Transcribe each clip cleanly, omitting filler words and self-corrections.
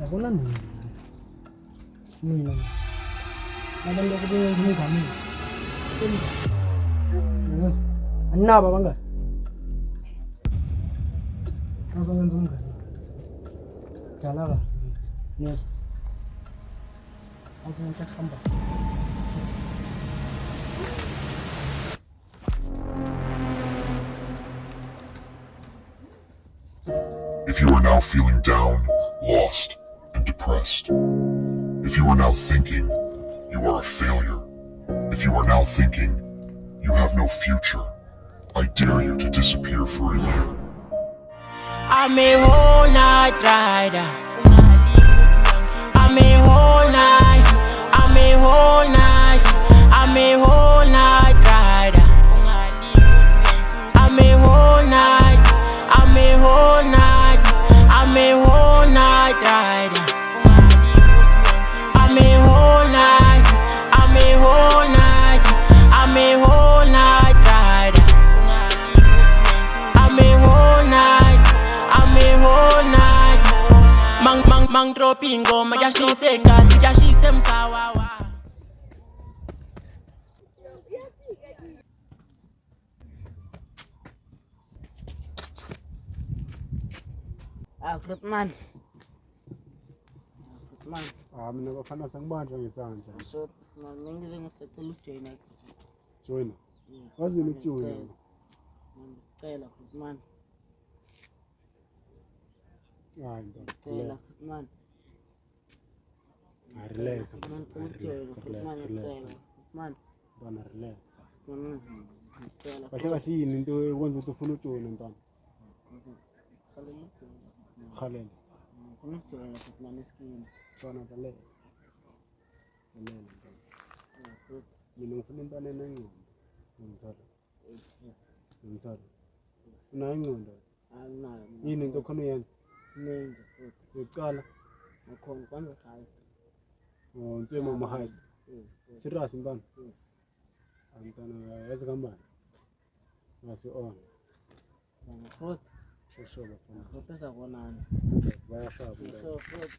yabona mina nabantu okubengigamile anaba bangani azongenza umngane jalaka yeso azongenza khamba. If you are now feeling down, lost, and depressed, if you are now thinking you are a failure, if you are now thinking you have no future, I dare you to disappear for a year. I'm a whole night rider. I'm a whole night. I'm a whole night. I'm a whole night rider. I'm a whole night. I'm a whole night. I'm a whole night rider. I'm a whole night. I'm a whole night. I'm a whole night rider. I'm a whole night. I'm a whole night. Mang dropping ingoma yashise ngasi yashise msawawa. Fruitman. Mina bafana sangibanja ngesandla. So, ngize ngicela ujoin. Join. Wazini ukujoin? Ngicela Fruitman. Hayi ndo. Ngicela Fruitman. Relax. Man, Bana relax. ngicela. Kahle kahle yini into ekwenza ukuthi ufuna ujoin ntwana? Khalele. Ngicela Fruitman iskini. Ntwana khalele. Khalele ntwana. Mina ngifuna intwana enengcondo. Ngimthanda. Unayo ingcondo? Anginayo. Yini into khona uyenza? Siningi futhi. Uqala. Ngakhona kwanza high. Oh, ntsema mahayisi. Serious ntwana? Ntwana yazi kambani? Ngasi on. Futhi. Shosho bafana. Futhi sakubonana. Bayashaba. So futhi.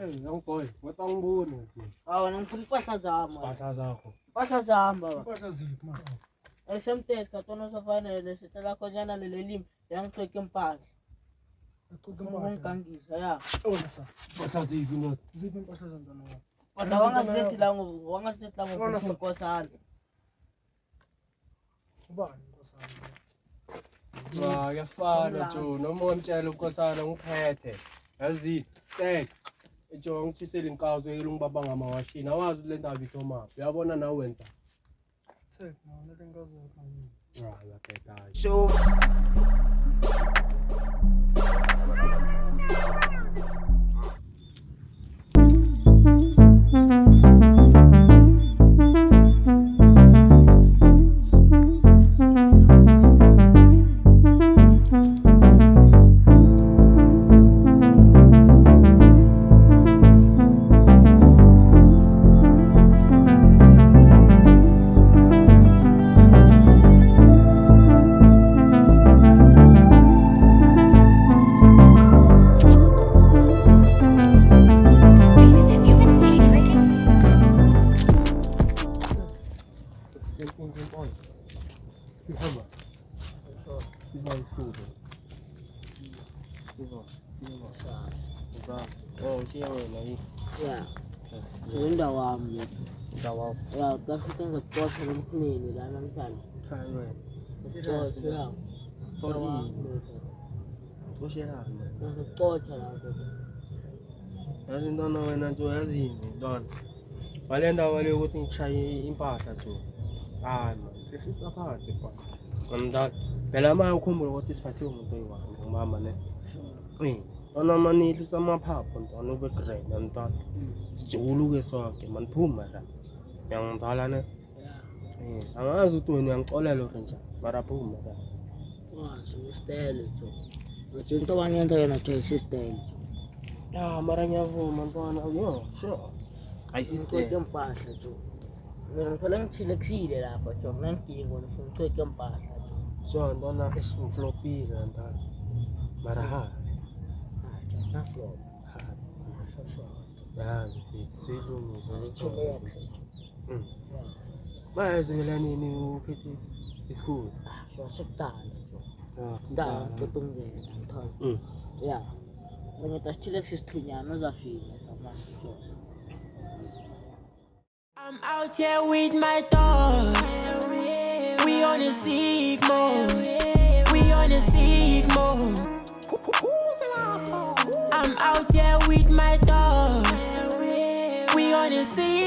Ngiyangibhoyi, ngiyangibona. Awu ngifuna impahla zami. Impahla zakho. Impahla zami baba. Impahla ziphi manje? Esemthetho katona sofanele sitela khonyana leli limi yangiqheke impahla. Uqheke impahla. Ngangisa ya. Owesa. Impahla ziphi not? Ziphi impahla zantwana wakho? Kodwa wangasilethi la ngokosana. Ubani nkosana? Yafana nje noma umtshela unkosana ngiphethe. Yazi, sek. Ejo ngithisela inkazo elungibaba ngamawashini. Awazi le ndaba ithoma. Uyabona nawe wenza. Sek, no le nkazo yakho. Yakhetha. Show. Ya. Indawo wami. Ya, kafika ngaqotha lomkhuleni la namhlanje. Hayi wena. Serious ya. For Ushelani? Ngikuxotsha lapho. Yazi intwana wena nje yazini intwana. Wale ndawo le ukuthi ngishaye impahla nje. Hayi man, hlehlisa phansi bwana. Ngomntana, phela manje ukhumbule ukuthi siphathiwe umuntu oyi-1 umama ne. Wona mani ihlisa amaphaphu ntwana ube grand ntwana. Sijuluke sonke man phuma la. Ngiyangidala ne. Angazi ukuthi wena uyangixolela or njani, mara phuma la. Sistele jo. Nje into abanyenza yona nje sistele. Ya mara ngiyavuma ntwana, yo sure. Ayisistele impahla jo. Mina ngithola ngithilekisile lapha jo. Mina ngidinga ngifuna uqheke impahla jo. So ntwana esingiflopile ntwana. Mara ha. Na flop. Yazi mfethu siyilungisa Chilex. Bayazela nini uphethe isikole? So sekudala jo. Sidala. Kutungela ngithola. Yeah. Ngita Chilex isithunyana uzafika manje jo. I'm out here with my dog. We on a sick mode. We on a sick mode. I'm out here with my dog. We on a sick